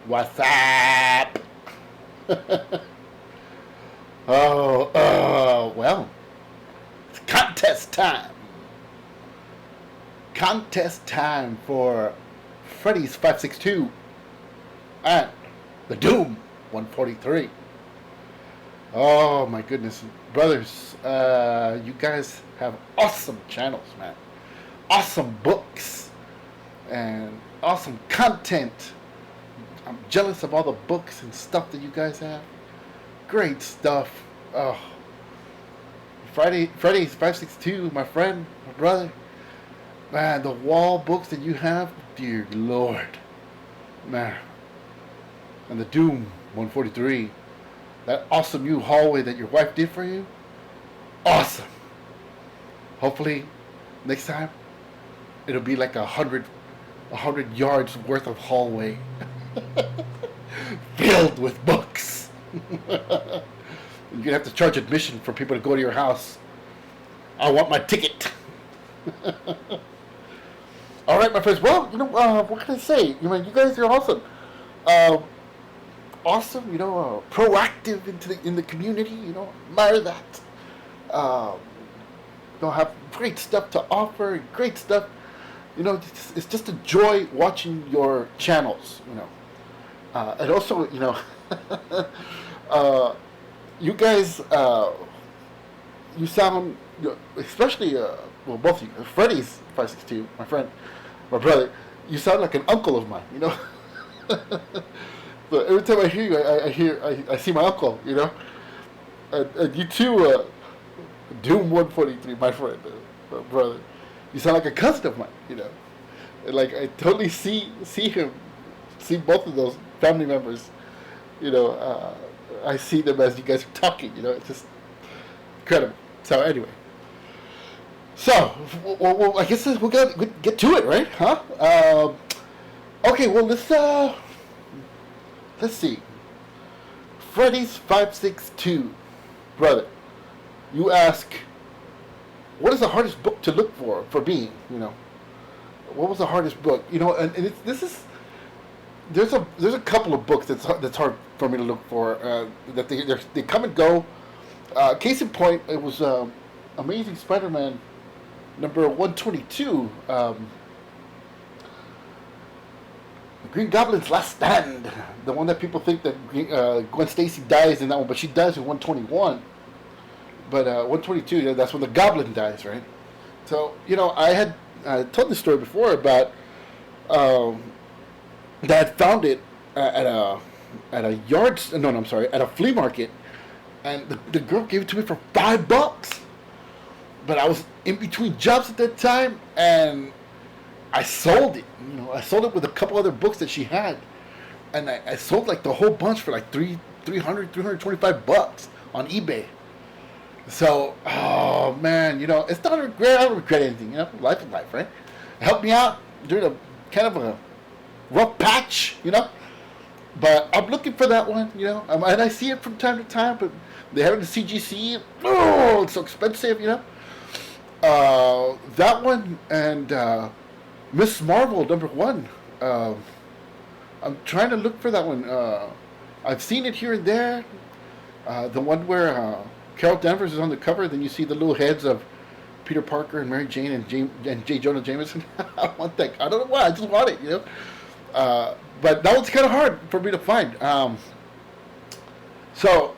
What's up? Well, it's contest time. Contest time for Freddy's 562 and the Doom 143. Oh my goodness, brothers, you guys have awesome channels, man. Awesome books and awesome content. I'm jealous of all the books and stuff that you guys have. Great stuff. Oh, Freddy's 562, my friend, my brother. Man, the wall books that you have, dear Lord, man. And the Doom 143, that awesome new hallway that your wife did for you, awesome. Hopefully, next time, it'll be like 100 yards worth of hallway filled with books. You're gonna have to charge admission for people to go to your house. I want my ticket. All right, my friends. Well, what can I say? You guys are awesome. Awesome. Proactive in the community. Admire that. Have great stuff to offer. Great stuff. It's just a joy watching your channels. And also, you guys, you sound, especially, both of you, Freddy's 562, my friend, my brother, you sound like an uncle of mine, So every time I hear you, I see my uncle, and you too, Doom 143, my friend, my brother, you sound like a cousin of mine, and like I totally see him, see both of those family members, I see them as you guys are talking, it's just incredible. So anyway, well I guess we'll get to it, right? Huh? Okay, well let's see. Freddy's 562, brother. You ask, what is the hardest book to look for me? What was the hardest book? And there's a couple of books that's hard for me to look for. That they come and go. Case in point, it was Amazing Spider-Man number 122. Green Goblin's Last Stand, the one that people think that Gwen Stacy dies in that one, but she dies in 121. But 122, that's when the Goblin dies, right? So I had told this story before about that I found it at a flea market, and the girl gave it to me for $5. But I was in between jobs at that time, and I sold it. I sold it with a couple other books that she had, and I sold like the whole bunch for like $325 on eBay. So, oh man, it's not a regret. I don't regret anything. Life is life, right? It helped me out during a kind of a rough patch, But I'm looking for that one, and I see it from time to time, but they have it in the CGC. Oh, it's so expensive, That one and Miss Marvel #1. I'm trying to look for that one. I've seen it here and there. The one where Carol Danvers is on the cover, then you see the little heads of Peter Parker and Mary Jane and J. Jonah Jameson. I want that. I don't know why. I just want it, But that one's kind of hard for me to find. So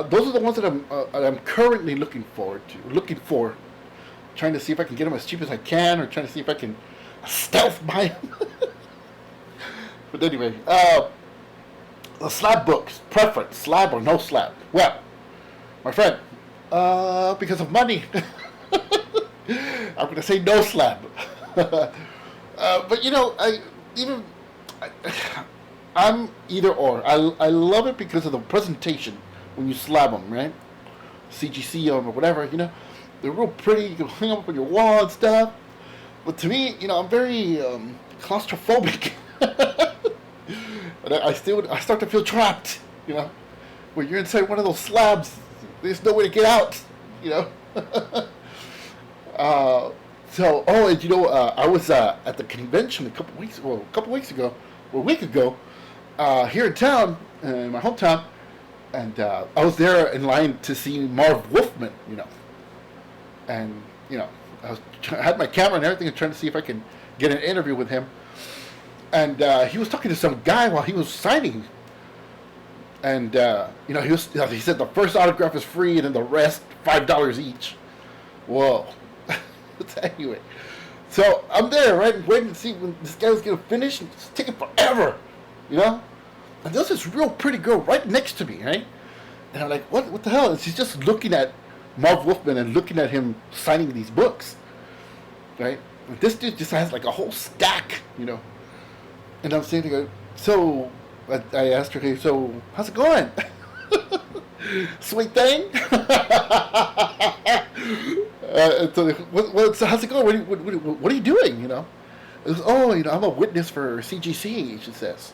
those are the ones that I'm currently looking for, trying to see if I can get them as cheap as I can, or trying to see if I can stealth buy them. But anyway, the slab books, preference, slab or no slab. Well, my friend, because of money, I'm going to say no slab. But I'm either or. I love it because of the presentation when you slab them, right? CGC them or whatever, they're real pretty. You can hang them up on your wall and stuff. But to me, I'm very claustrophobic. And I start to feel trapped, when you're inside one of those slabs. There's no way to get out, I was at the convention a couple weeks ago, or a week ago, here in town, in my hometown, and I was there in line to see Marv Wolfman, and I had my camera and everything, and trying to see if I can get an interview with him, and he was talking to some guy while he was signing, and he said the first autograph is free, and then the rest $5 each. Whoa. Anyway, so I'm there, right, waiting to see when this guy was gonna finish, and it's taking forever, And there's this real pretty girl right next to me, right? And I'm like, what the hell? And she's just looking at Marv Wolfman and looking at him signing these books, right? And this dude just has like a whole stack, And I'm saying to her, so I asked her, hey, so how's it going? Sweet thing. So how's it going? What are you doing? It was, I'm a witness for CGC. She says.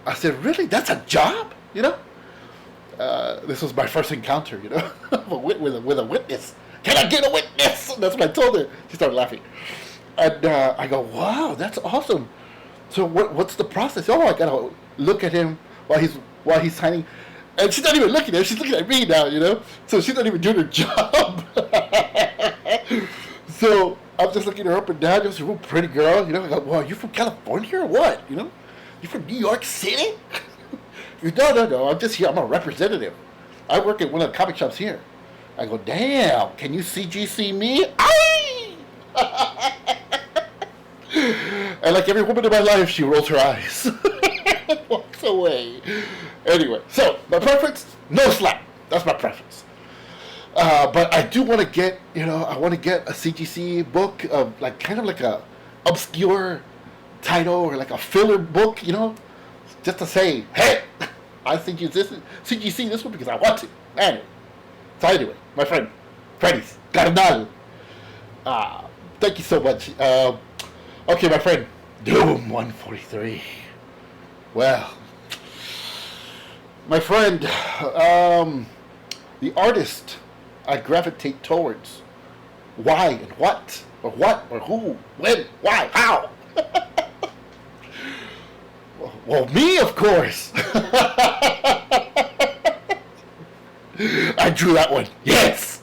I said, really? That's a job? This was my first encounter. with a witness. Can I get a witness? That's what I told her. She started laughing, and I go, wow, that's awesome. So what's the process? Oh, I gotta look at him while he's signing. And she's not even looking at him. She's looking at me now, So she's not even doing her job. So I'm just looking her up and down. Just a real pretty girl, I go, well, you from California or what? You from New York City? No. I'm just here. I'm a representative. I work at one of the comic shops here. I go, damn. Can you CGC me? Aye! And like every woman in my life, she rolls her eyes. Walks away. Anyway, so my preference, no slap. That's my preference. But I do want to get, I want to get a CGC book of kind of like a obscure title or like a filler book, just to say, hey, I think you CGC this one because I want to. Anyway, so anyway, my friend, Freddy's Carnal. Thank you so much. Okay, my friend, Doom 143. Well, my friend, the artist I gravitate towards. Why and what? Or who? When? Why? How? Well, me, of course. I drew that one. Yes.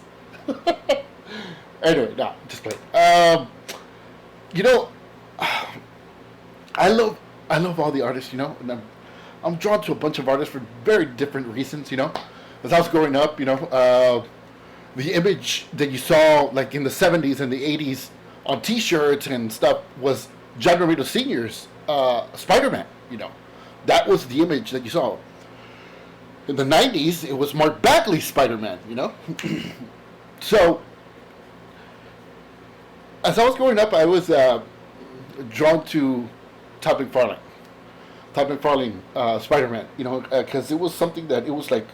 Anyway, no, just playing. I love all the artists, and I'm drawn to a bunch of artists for very different reasons, As I was growing up, the image that you saw like in the 70s and the 80s on T-shirts and stuff was John Romita Sr.'s Spider-Man, That was the image that you saw. In the 90s, it was Mark Bagley's Spider-Man, So, as I was growing up, I was drawn to Todd McFarlane. Spider-Man, because it was something that it was an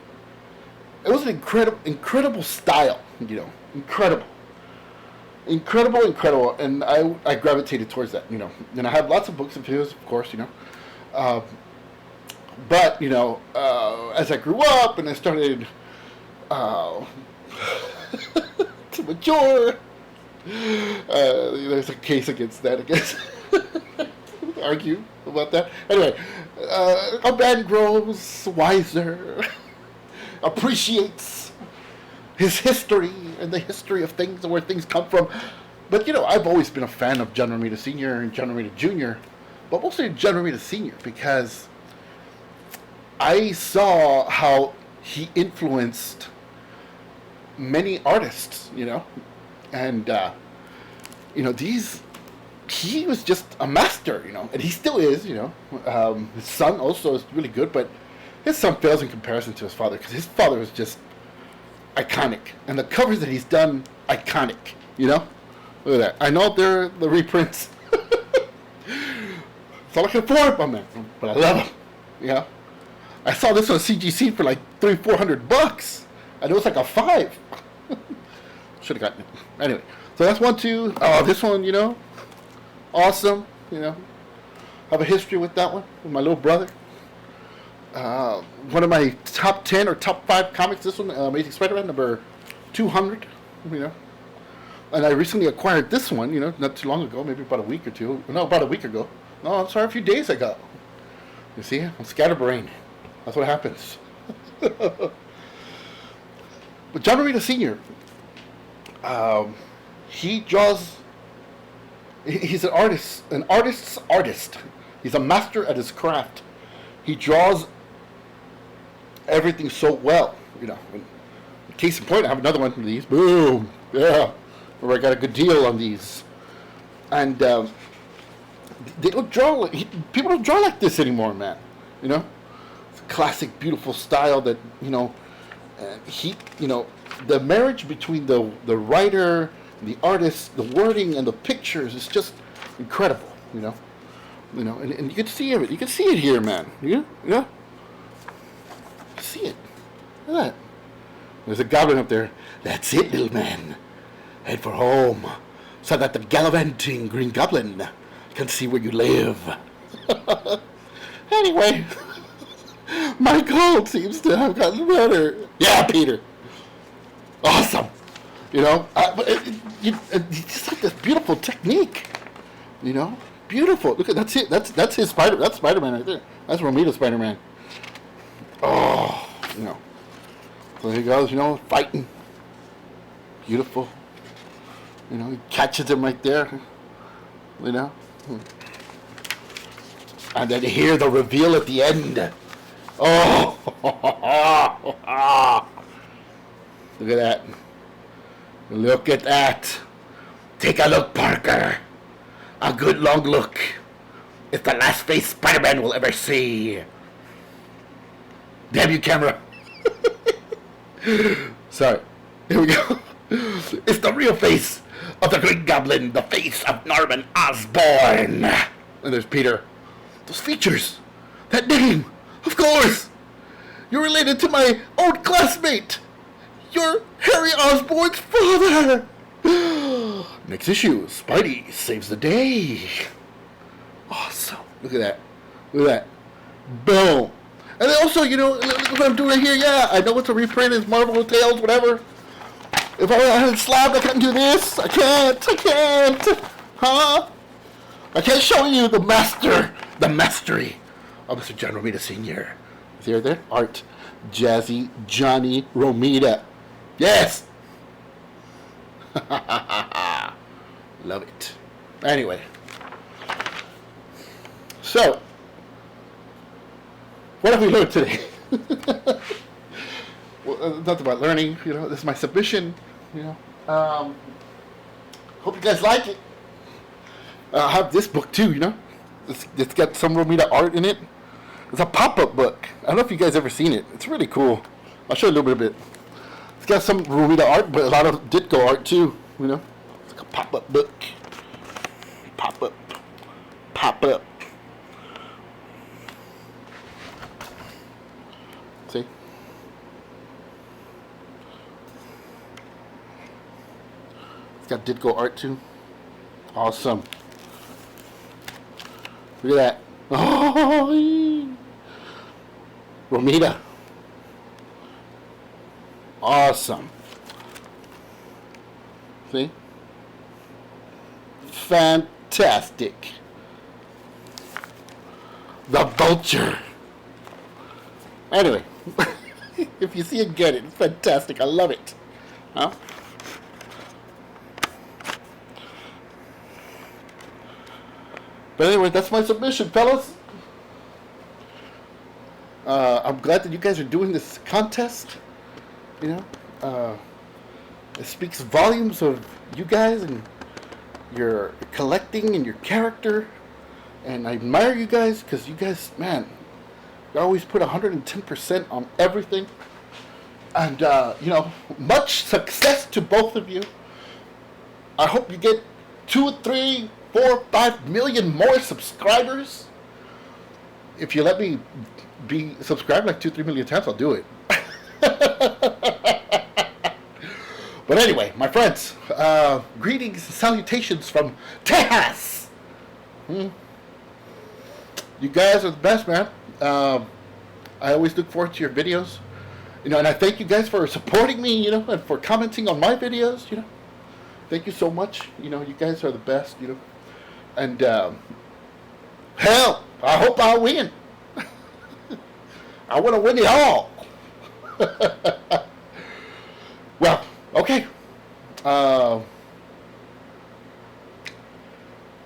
incredible style, incredible, and I gravitated towards that, And I have lots of books of his, of course, but as I grew up and I started to mature, there's a case against that, I guess. Argue about that. Anyway, a man grows wiser, appreciates his history and the history of things and where things come from. But I've always been a fan of John Romita Sr. and John Romita Jr., but mostly John Romita Sr. because I saw how he influenced many artists, and he was just a master, and he still is, His son also is really good, but his son fails in comparison to his father because his father was just iconic, and the covers that he's done, iconic, Look at that. I know they're the reprints. That's all I can afford, my man, but I love them, I saw this on CGC for like $300-400, and it was like a 5. Should have gotten it. Anyway, so that's one, two. Oh, this one, awesome, have a history with that one, with my little brother. One of my top 10 or top 5 comics, this one, Amazing Spider-Man, number 200, And I recently acquired this one, not too long ago, maybe about a week or two. No, about a week ago. No, I'm sorry, a few days ago. You see, I'm scatterbrained. That's what happens. But John Romita Sr., he draws. He's an artist, an artist's artist. He's a master at his craft. He draws everything so well, you know. And case in point, I have another one of these. Boom, yeah, where I got a good deal on these. And they don't draw like people don't draw like this anymore, man. You know, it's a classic, beautiful style that you know. You know, the marriage between the writer, the artist, the wording, and the pictures is just incredible. You know, and you can see it. You can see it here, man. Yeah. See it. Look at that. There's a goblin up there. That's it, little man. Head for home, so that the gallivanting Green Goblin can see where you live. Anyway, my cold seems to have gotten better. Yeah, Peter. Awesome. You know, it's just like this beautiful technique. You know, beautiful. Look at that's it. That's his Spider. That's Spider-Man right there. That's Romita Spider-Man. Oh, you know. So he goes, you know, fighting. Beautiful. You know, he catches him right there. You know. And then hear the reveal at the end. Oh, look at that. Look at that. Take a look, Parker. A good long look. It's the last face Spider-Man will ever see. Damn you, camera. Sorry. Here we go. It's the real face of the Green Goblin, the face of Norman Osborn. And there's Peter. Those features. That name. Of course. You're related to my old classmate. You're Harry Osborn's father. Next issue, Spidey saves the day. Awesome. Look at that. Look at that. Boom. And then also, you know, what I'm doing here, yeah, I know it's a reprint, it's Marvel Tales, whatever. If I had slabbed, I couldn't do this. I can't. Huh? I can't show you the mastery of Mr. John Romita Sr. Is he right there? Art. Jazzy Johnny Romita. Yes! Love it. Anyway. So, what have we learned today? Well, nothing about learning, you know. This is my submission, you know. Hope you guys like it. I have this book too, you know. It's got some Romita art in it. It's a pop-up book. I don't know if you guys ever seen it. It's really cool. I'll show you a little bit of it. It's got some Romita art, but a lot of Ditko art too, you know. It's like a pop-up book. Pop-up. Pop-up. See? It's got Ditko art too. Awesome. Look at that. Oh, Romita. Awesome. See? Fantastic. The Vulture. Anyway, if you see it, get it. It's fantastic. I love it. Huh? But anyway, that's my submission, fellas. I'm glad that you guys are doing this contest. You know, it speaks volumes of you guys and your collecting and your character. And I admire you guys because you guys, man, you always put 110% on everything. And, you know, much success to both of you. I hope you get 2, 3, 4, 5 million more subscribers. If you let me be subscribed like 2, 3 million times, I'll do it. But anyway, my friends, greetings and salutations from Texas. You guys are the best, man. I always look forward to your videos. You know, and I thank you guys for supporting me, you know, and for commenting on my videos, you know. Thank you so much. You know, you guys are the best, you know. And, hell, I hope I win. I want to win it all. Well, okay.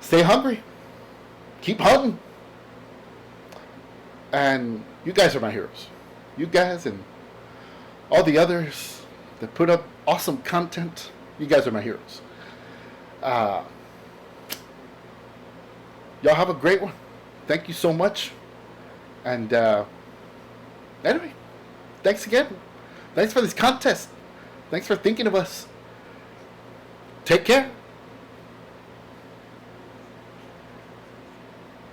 Stay hungry. Keep hunting. And you guys are my heroes. You guys and all the others that put up awesome content. You guys are my heroes. Y'all have a great one. Thank you so much. And anyway, thanks again. Thanks for this contest. Thanks for thinking of us. Take care.